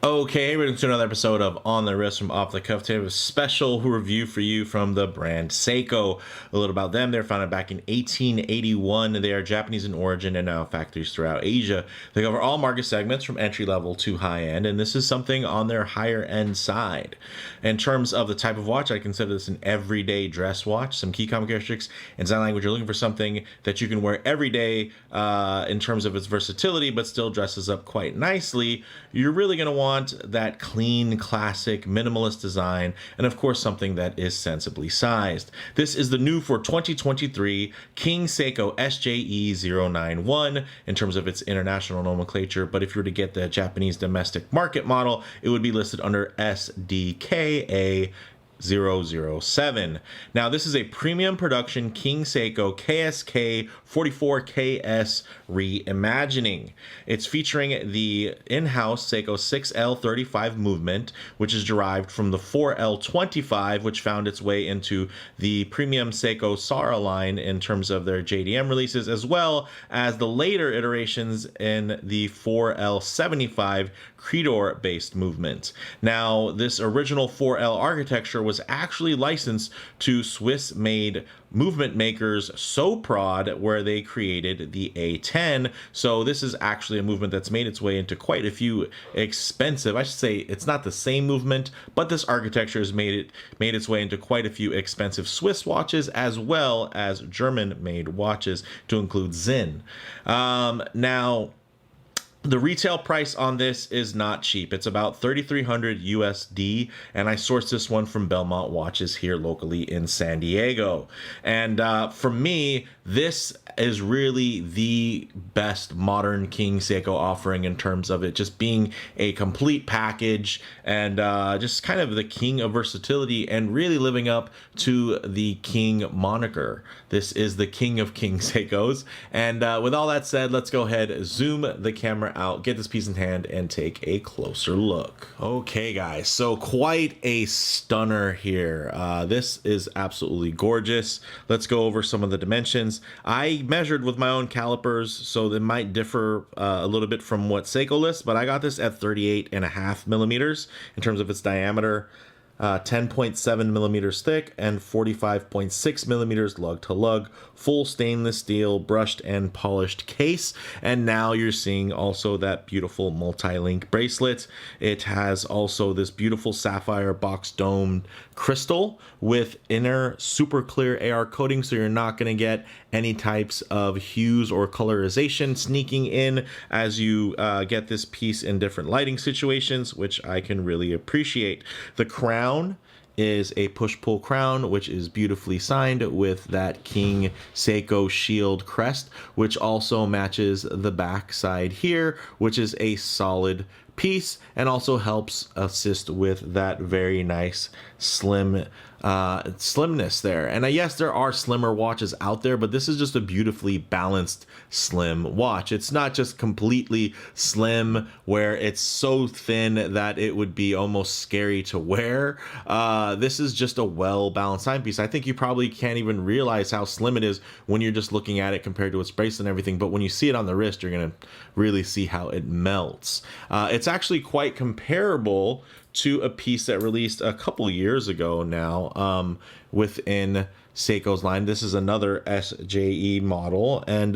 Okay, we're going to another episode of On the Wrist from Off the Cuff. Today, we have a special review for you from the brand Seiko. A little about them. They're founded back in 1881. They are Japanese in origin and now factories throughout Asia. They cover all market segments from entry level to high end, and this is something on their higher end side. In terms of the type of watch, I consider this an everyday dress watch. Some key common characteristics and design language. You're looking for something that you can wear every day in terms of its versatility, but still dresses up quite nicely. You're really going to want that clean, classic, minimalist design, and of course something that is sensibly sized. This is the new for 2023 King Seiko SJE091 in terms of its international nomenclature, but if you were to get the Japanese domestic market model, it would be listed under SDKA007. Now, this is a premium production King Seiko KSK 44KS Reimagining. It's featuring the in-house Seiko 6L35 movement, which is derived from the 4L25, which found its way into the premium Seiko Sara line in terms of their JDM releases, as well as the later iterations in the 4L75 Creedor-based movement. Now, this original 4L architecture was actually licensed to Swiss-made movement makers Soprod, where they created the A10. So this is actually a movement that's made its way into quite a few expensive, I should say it's not the same movement, but this architecture has made its way into quite a few expensive Swiss watches as well as German-made watches, to include Zinn. Now, the retail price on this is not cheap. It's about $3,300 USD, and I sourced this one from Belmont Watches here locally in San Diego. And for me, this is really the best modern King Seiko offering in terms of it just being a complete package and just kind of the king of versatility and really living up to the king moniker. This is the king of King Seikos. And with all that said, let's go ahead, zoom the camera out, get this piece in hand, and take a closer look. Okay, guys, so quite a stunner here. This is absolutely gorgeous. Let's go over some of the dimensions. I measured with my own calipers, so they might differ a little bit from what Seiko lists, but I got this at 38.5 millimeters in terms of its diameter. 10.7 millimeters thick and 45.6 millimeters lug to lug, full stainless steel brushed and polished case. And now you're seeing also that beautiful multi-link bracelet. It has also this beautiful sapphire box domed crystal with inner super clear AR coating, so you're not going to get any types of hues or colorization sneaking in as you get this piece in different lighting situations, which I can really appreciate. The crown is a push-pull crown, which is beautifully signed with that King Seiko shield crest, which also matches the back side here, which is a solid piece and also helps assist with that very nice slimness there. And yes, there are slimmer watches out there, but this is just a beautifully balanced slim watch. It's not just completely slim where it's so thin that it would be almost scary to wear. This is just a well-balanced timepiece. I think you probably can't even realize how slim it is when you're just looking at it compared to its bracelet and everything, but when you see it on the wrist, you're gonna really see how it melts. It's actually quite comparable to a piece that released a couple years ago now within Seiko's line. This is another SJE model, and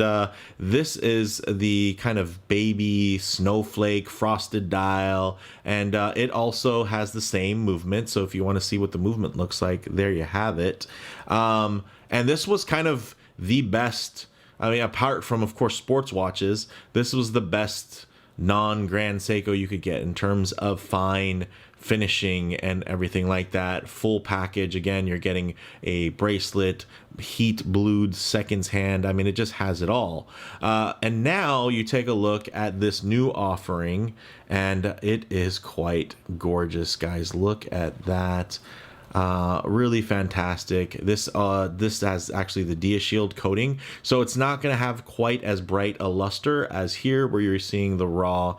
this is the kind of baby snowflake frosted dial, and it also has the same movement. So if you want to see what the movement looks like, there you have it. And this was kind of the best, I mean, apart from, of course, sports watches, this was the best non-Grand Seiko you could get in terms of fine finishing and everything like that. Full package. Again, you're getting a bracelet, heat blued seconds hand. I mean, it just has it all. And now you take a look at this new offering, and it is quite gorgeous, guys. Look at that. Really fantastic. This has actually the Dia Shield coating, so it's not going to have quite as bright a luster as here, where you're seeing the raw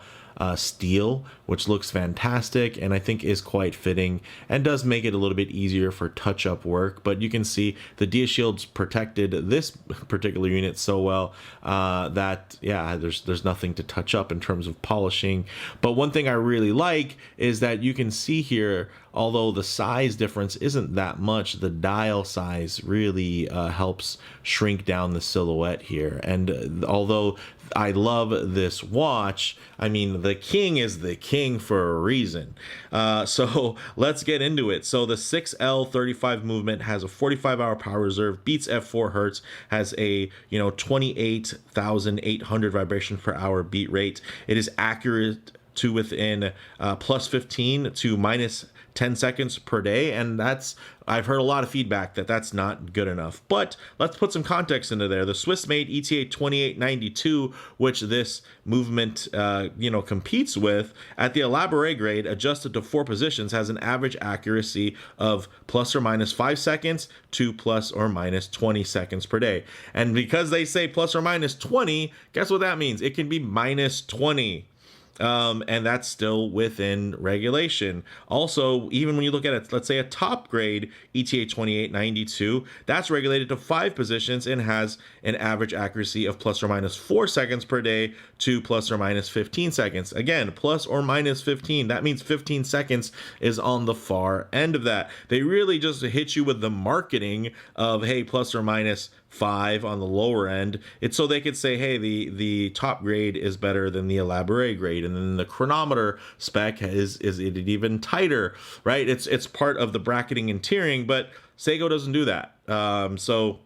steel, which looks fantastic and I think is quite fitting and does make it a little bit easier for touch-up work. But you can see the dia shields protected this particular unit so well that yeah, there's nothing to touch up in terms of polishing. But one thing I really like is that you can see here, although the size difference isn't that much, the dial size really helps shrink down the silhouette here. And although I love this watch, I mean, the king is the king for a reason. So let's get into it. So the 6L35 movement has a 45-hour power reserve, beats F4 hertz, has a 28,800 vibration per hour beat rate. It is accurate to within plus 15 to minus 10 seconds per day, and I've heard a lot of feedback that that's not good enough. But let's put some context into there. The Swiss-made ETA2892, which this movement competes with, at the elaborate grade, adjusted to 4 positions, has an average accuracy of plus or minus 5 seconds to plus or minus 20 seconds per day. And because they say plus or minus 20, guess what that means? It can be minus 20. And that's still within regulation. Also, even when you look at it, let's say a top grade ETA 2892, that's regulated to 5 positions and has an average accuracy of plus or minus 4 seconds per day to plus or minus 15 seconds. Again, plus or minus 15. That means 15 seconds is on the far end of that. They really just hit you with the marketing of, hey, plus or minus 5 on the lower end. It's so they could say, hey, the top grade is better than the elaborate grade, and then the chronometer spec is it even tighter, right? It's part of the bracketing and tiering, but Seiko doesn't do that. So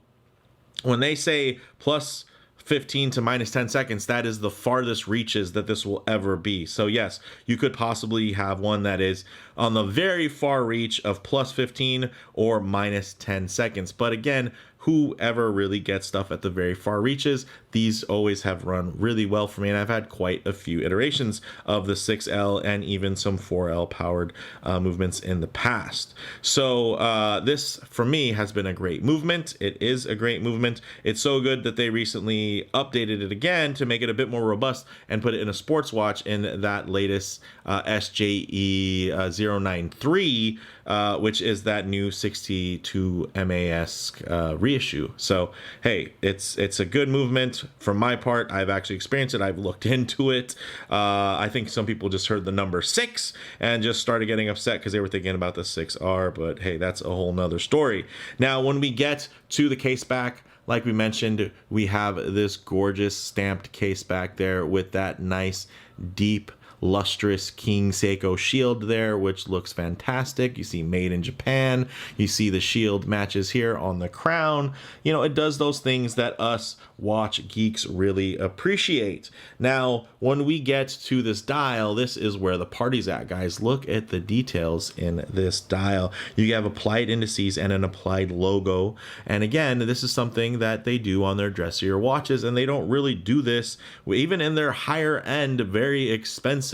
when they say plus 15 to minus 10 seconds, that is the farthest reaches that this will ever be. So yes, you could possibly have one that is on the very far reach of plus 15 or minus 10 seconds. But again, whoever really gets stuff at the very far reaches, these always have run really well for me, and I've had quite a few iterations of the 6L and even some 4L powered movements in the past. So this for me has been a great movement. It is a great movement. It's so good that they recently updated it again to make it a bit more robust and put it in a sports watch in that latest SJE093, which is that new 62 MAS reissue. So hey, it's a good movement. For my part, I've actually experienced it. I've looked into it. I think some people just heard the number 6 and just started getting upset because they were thinking about the 6R, but hey, that's a whole nother story. Now, when we get to the case back, like we mentioned, we have this gorgeous stamped case back there with that nice deep lustrous King Seiko shield there, which looks fantastic. You see made in Japan. You see the shield matches here on the crown. It does those things that us watch geeks really appreciate. Now, when we get to this dial, this is where the party's at, guys. Look at the details in this dial. You have applied indices and an applied logo. And again, this is something that they do on their dressier watches, and they don't really do this even in their higher end, very expensive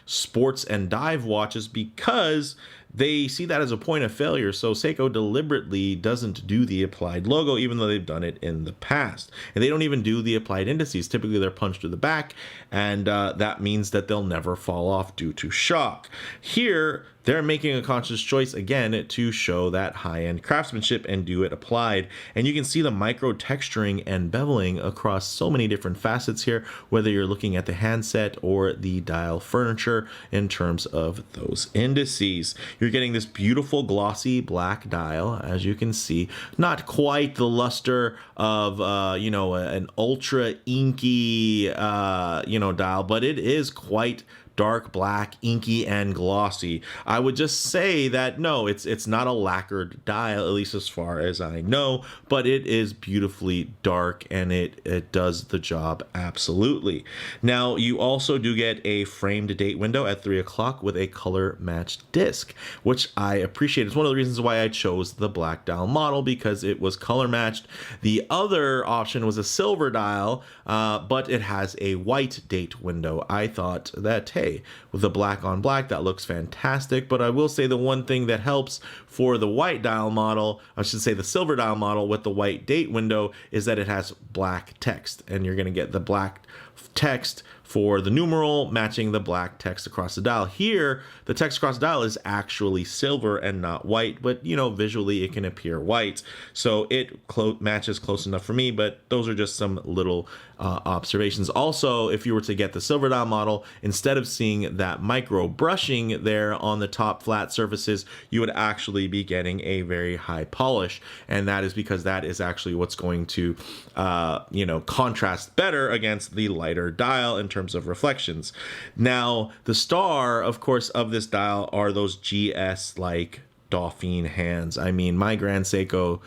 sports and dive watches, because they see that as a point of failure. So Seiko deliberately doesn't do the applied logo, even though they've done it in the past. And they don't even do the applied indices. Typically they're punched to the back, and that means that they'll never fall off due to shock. Here, they're making a conscious choice again to show that high-end craftsmanship and do it applied. And you can see the micro texturing and beveling across so many different facets here, whether you're looking at the handset or the dial furniture in terms of those indices. You're getting this beautiful glossy black dial, as you can see. Not quite the luster of an ultra inky dial, but it is quite dark black, inky, and glossy. I would just say that no, it's not a lacquered dial, at least as far as I know, but it is beautifully dark, and it does the job absolutely. Now, you also do get a framed date window at 3 o'clock with a color matched disc, which I appreciate. It's one of the reasons why I chose the black dial model, because it was color matched. The other option was a silver dial, but it has a white date window. I thought that, hey, hey, with the black on black, that looks fantastic. But I will say the one thing that helps for the white dial model, I should say the silver dial model with the white date window, is that it has black text, and you're going to get the black text for the numeral matching the black text across the dial. Here, the text across the dial is actually silver and not white, but you know, visually it can appear white. So it matches close enough for me, but those are just some little observations. Also, if you were to get the silver dial model, instead of seeing that micro brushing there on the top flat surfaces, you would actually be getting a very high polish. And that is because that is actually what's going to, you know, contrast better against the lighter dial in terms of reflections. Now, the star, of course, of this dial are those GS-like Dauphine hands. I mean, my Grand Seiko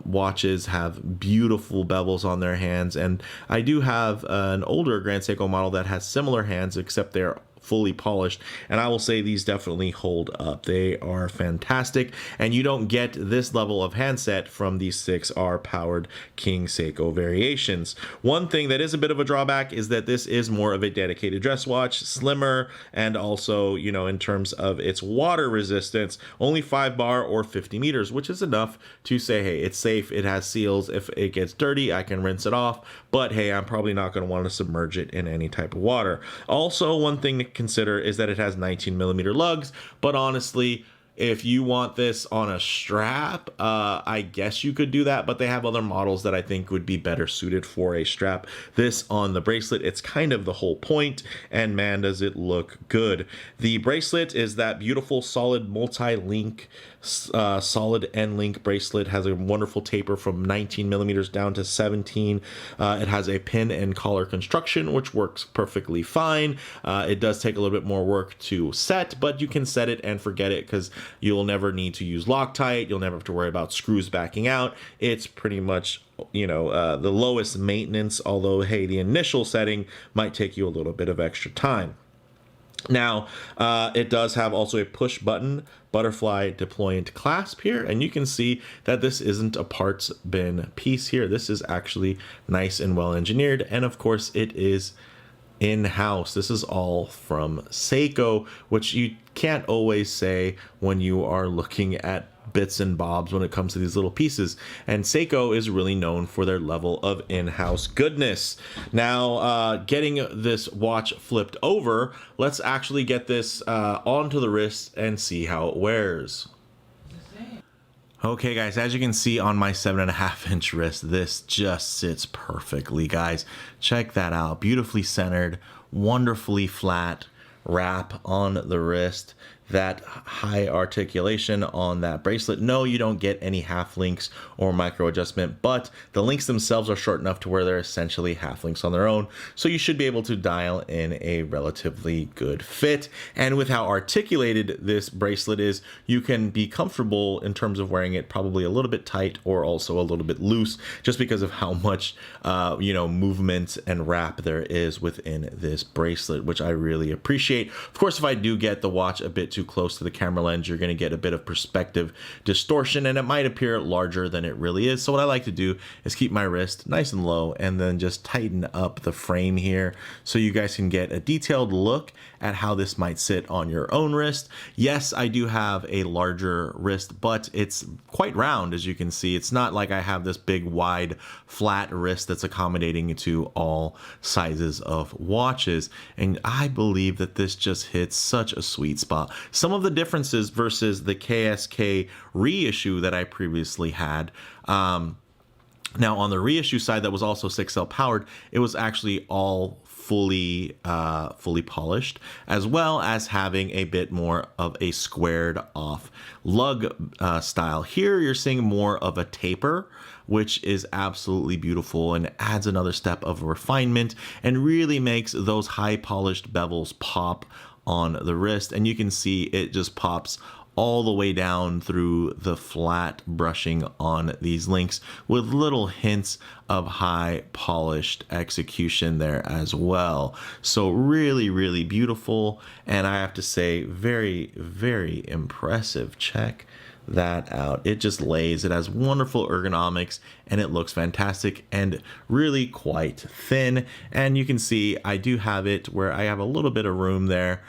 watches have beautiful bevels on their hands, and I do have an older Grand Seiko model that has similar hands, except they're fully polished, and I will say these definitely hold up. They are fantastic, and you don't get this level of handset from these 6R powered King Seiko variations. One thing that is a bit of a drawback is that this is more of a dedicated dress watch, slimmer, and also, you know, in terms of its water resistance, only 5 bar or 50 meters, which is enough to say, hey, it's safe, it has seals. If it gets dirty, I can rinse it off, but hey, I'm probably not going to want to submerge it in any type of water. Also, one thing to consider is that it has 19mm lugs, but honestly, if you want this on a strap, I guess you could do that, but they have other models that I think would be better suited for a strap. This on the bracelet, it's kind of the whole point, and man, does it look good. The bracelet is that beautiful solid multi-link, solid end link bracelet, has a wonderful taper from 19mm down to 17. It has a pin and collar construction, which works perfectly fine. It does take a little bit more work to set, but you can set it and forget it, because you'll never need to use Loctite. You'll never have to worry about screws backing out. It's pretty much, you know, the lowest maintenance, although, hey, the initial setting might take you a little bit of extra time. Now, it does have also a push button butterfly deployant clasp here, and you can see that this isn't a parts bin piece here. This is actually nice and well engineered, and of course it is in-house. This is all from Seiko, which you can't always say when you are looking at bits and bobs when it comes to these little pieces, and Seiko is really known for their level of in-house goodness. Now, getting this watch flipped over, let's actually get this onto the wrist and see how it wears. Okay guys, as you can see on my 7.5-inch wrist, this just sits perfectly, guys. Check that out. Beautifully centered, wonderfully flat wrap on the wrist. That high articulation on that bracelet. No, you don't get any half links or micro adjustment, but the links themselves are short enough to where they're essentially half links on their own, so you should be able to dial in a relatively good fit. And with how articulated this bracelet is, you can be comfortable in terms of wearing it probably a little bit tight or also a little bit loose, just because of how much you know, movement and wrap there is within this bracelet, which I really appreciate. Of course, if I do get the watch a bit too close to the camera lens, you're going to get a bit of perspective distortion, and it might appear larger than it really is. So what I like to do is keep my wrist nice and low, and then just tighten up the frame here so you guys can get a detailed look at how this might sit on your own wrist. Yes, I do have a larger wrist, but it's quite round, as you can see. It's not like I have this big wide flat wrist that's accommodating to all sizes of watches, and I believe that this just hits such a sweet spot. Some of the differences versus the KSK reissue that I previously had, now on the reissue side that was also 6L powered, it was actually all fully polished, as well as having a bit more of a squared off lug style. Here you're seeing more of a taper, which is absolutely beautiful and adds another step of refinement and really makes those high polished bevels pop on the wrist. And you can see it just pops all the way down through the flat brushing on these links, with little hints of high polished execution there as well. So really, really beautiful, and I have to say very, very impressive. Check that out. It just lays. It has wonderful ergonomics and it looks fantastic and really quite thin. And you can see I do have it where I have a little bit of room there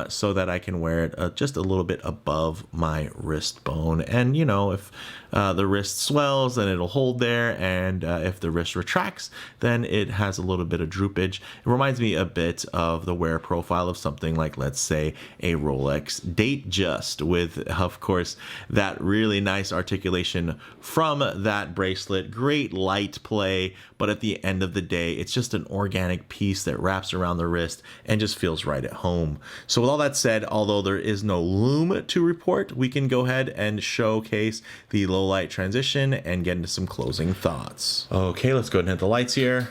so that I can wear it just a little bit above my wrist bone. And you know, if the wrist swells, then it'll hold there, and if the wrist retracts, then it has a little bit of droopage. It reminds me a bit of the wear profile of something like, let's say, a Rolex Datejust, with, of course, that really nice articulation from that bracelet. Great light play, but at the end of the day, it's just an organic piece that wraps around the wrist and just feels right at home. So with all that said, although there is no lume to report, we can go ahead and showcase the low light transition and get into some closing thoughts. Okay, let's go ahead and hit the lights here.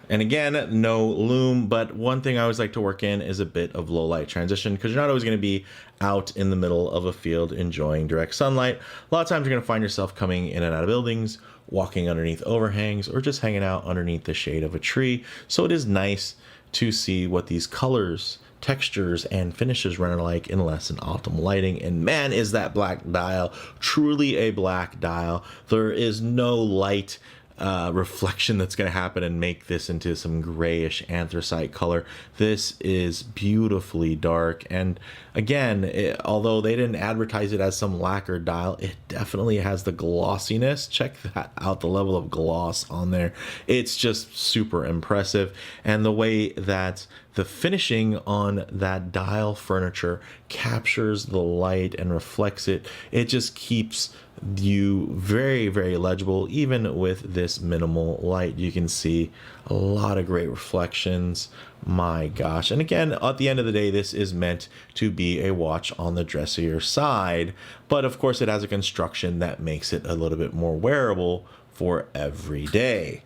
And again, no lume, but one thing I always like to work in is a bit of low light transition, because you're not always going to be out in the middle of a field enjoying direct sunlight. A lot of times you're going to find yourself coming in and out of buildings, walking underneath overhangs, or just hanging out underneath the shade of a tree. So it is nice to see what these colors, textures, and finishes run like in less than optimal lighting. And man, is that black dial truly a black dial. There is no light reflection that's going to happen and make this into some grayish anthracite color. This is beautifully dark, and again, although they didn't advertise it as some lacquer dial, it definitely has the glossiness. Check that out, the level of gloss on there. It's just super impressive, and the way that the finishing on that dial furniture captures the light and reflects it, it just keeps you very, very legible. Even with this minimal light, you can see a lot of great reflections. My gosh. And again, at the end of the day, this is meant to be a watch on the dressier side, but of course it has a construction that makes it a little bit more wearable for every day.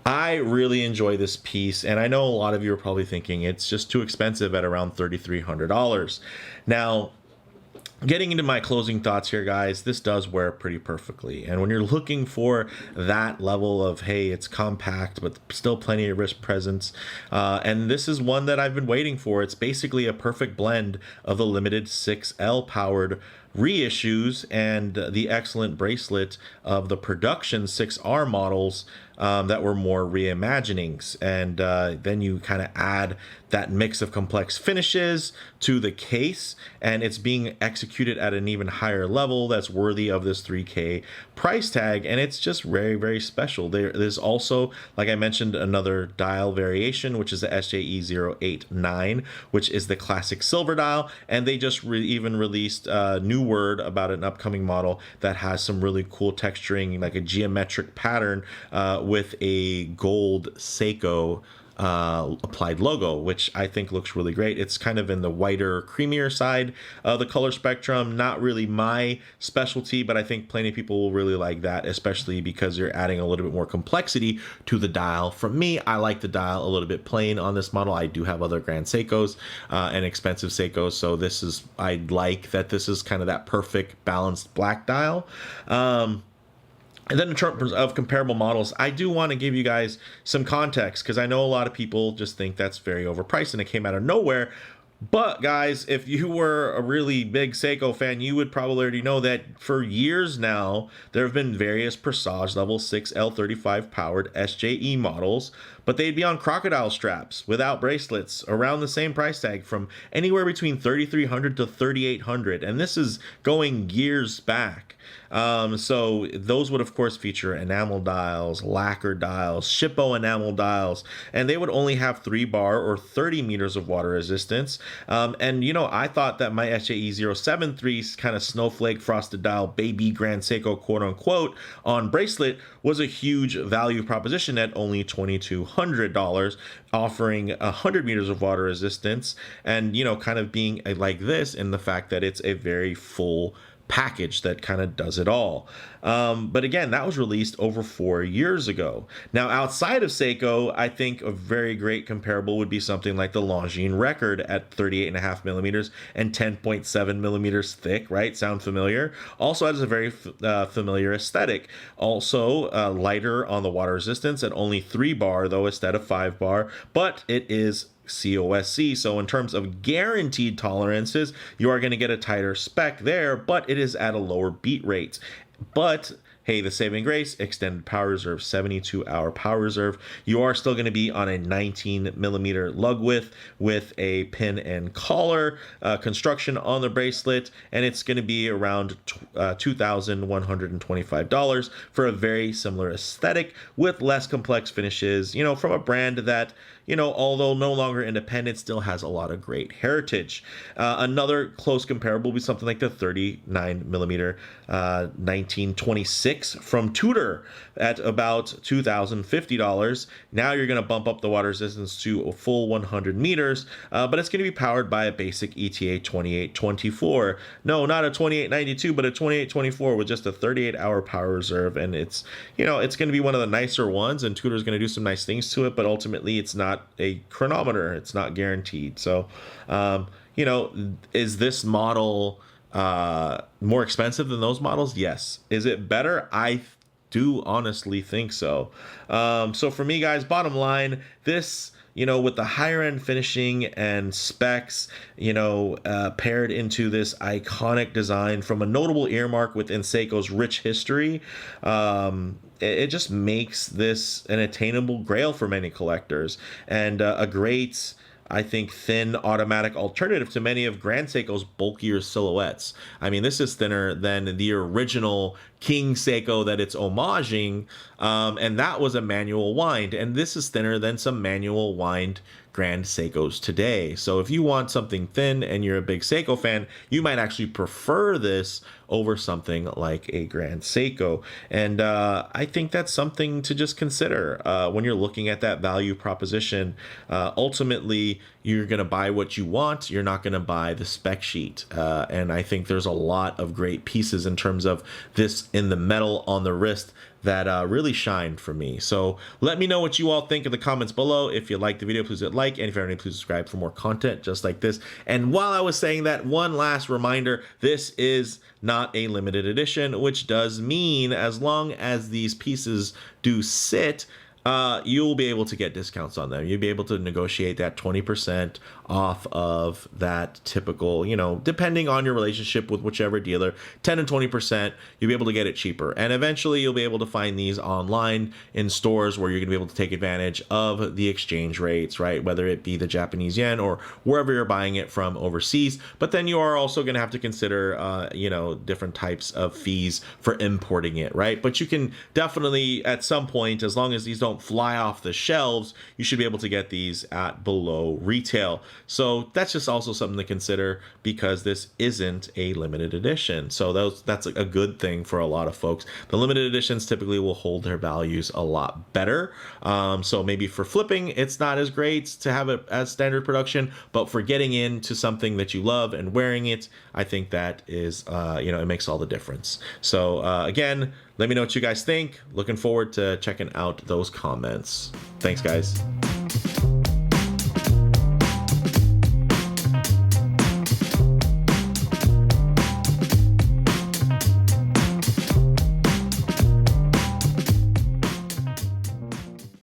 I really enjoy this piece, and I know a lot of you are probably thinking it's just too expensive at around $3,300. Now, getting into my closing thoughts here, guys, this does wear pretty perfectly. And when you're looking for that level of, hey, it's compact, but still plenty of wrist presence, and this is one that I've been waiting for. It's basically a perfect blend of the limited 6L powered reissues and the excellent bracelet of the production 6R models that were more reimaginings. And then you kind of add that mix of complex finishes to the case, and it's being executed at an even higher level that's worthy of this $3K price tag, and it's just very, very special. There's also, like I mentioned, another dial variation, which is the SJE089, which is the classic silver dial, and they just even released a new word about an upcoming model that has some really cool texturing, like a geometric pattern with a gold Seiko applied logo, which I think looks really great. It's kind of in the whiter, creamier side of the color spectrum. Not really my specialty, but I think plenty of people will really like that, especially because you're adding a little bit more complexity to the dial. From me, I like the dial a little bit plain on this model. I do have other Grand Seikos and expensive Seikos, so this is, I like that this is kind of that perfect balanced black dial. And then in terms of comparable models, I do want to give you guys some context, because I know a lot of people just think that's very overpriced and it came out of nowhere. But guys, if you were a really big Seiko fan, you would probably already know that for years now, there have been various Presage level 6L35 powered SJE models, but they'd be on crocodile straps without bracelets around the same price tag, from anywhere between $3,300 to $3,800. And this is going years back. So those would of course feature enamel dials, lacquer dials, Shippo enamel dials, and they would only have 3-bar or 30 meters of water resistance. And you know, I thought that my SJE073 kind of snowflake frosted dial baby Grand Seiko quote unquote on bracelet was a huge value proposition at only $2,200, offering 100 meters of water resistance, and you know, kind of being like this in the fact that it's a very full package that kind of does it all. But again, that was released over 4 years ago. Now, outside of Seiko, I think a very great comparable would be something like the Longines Record at 38.5 millimeters and 10.7 millimeters thick, right? Sound familiar? Also has a very familiar aesthetic. Also lighter on the water resistance at only 3-bar though, instead of 5-bar, but it is COSC. So in terms of guaranteed tolerances, you are going to get a tighter spec there, but it is at a lower beat rate. But hey, the saving grace, extended power reserve, 72-hour power reserve. You are still going to be on a 19mm lug width with a pin and collar construction on the bracelet, and it's going to be around $2,125 for a very similar aesthetic with less complex finishes, you know, from a brand that, you know, although no longer independent, still has a lot of great heritage. Another close comparable would be something like the 39mm 1926 from Tudor at about $2,050. Now you're going to bump up the water resistance to a full 100 meters, but it's going to be powered by a basic ETA 2824. No, not a 2892, but a 2824 with just a 38-hour power reserve. And it's, you know, it's going to be one of the nicer ones, and Tudor's going to do some nice things to it, but ultimately it's not a chronometer. It's not guaranteed. So, you know, is this model more expensive than those models? Yes. Is it better? I do honestly think so. So for me, guys, bottom line, this, you know, with the higher end finishing and specs, you know, paired into this iconic design from a notable earmark within Seiko's rich history, it just makes this an attainable grail for many collectors, and a great, I think, thin automatic alternative to many of Grand Seiko's bulkier silhouettes. I mean, this is thinner than the original King Seiko that it's homaging, and that was a manual wind, and this is thinner than some manual wind Grand Seikos today. So if you want something thin and you're a big Seiko fan, you might actually prefer this over something like a Grand Seiko. And I think that's something to just consider when you're looking at that value proposition. Ultimately, you're going to buy what you want. You're not going to buy the spec sheet. And I think there's a lot of great pieces in terms of this in the metal on the wrist that really shined for me. So let me know what you all think in the comments below. If you liked the video, please hit like, and if you're new, please subscribe for more content just like this. And while I was saying that, one last reminder, this is not a limited edition, which does mean as long as these pieces do sit, you'll be able to get discounts on them. You'll be able to negotiate that 20% off of that typical, you know, depending on your relationship with whichever dealer, 10 and 20%, you'll be able to get it cheaper. And eventually you'll be able to find these online in stores where you're going to be able to take advantage of the exchange rates, right? Whether it be the Japanese yen or wherever you're buying it from overseas. But then you are also going to have to consider, you know, different types of fees for importing it, right? But you can definitely, at some point, as long as these don't fly off the shelves, you should be able to get these at below retail. So that's just also something to consider, because this isn't a limited edition. So that's a good thing for a lot of folks. The limited editions typically will hold their values a lot better. So maybe for flipping, it's not as great to have it as standard production, but for getting into something that you love and wearing it, I think that is, you know, it makes all the difference. So again, let me know what you guys think. Looking forward to checking out those comments. Thanks, guys.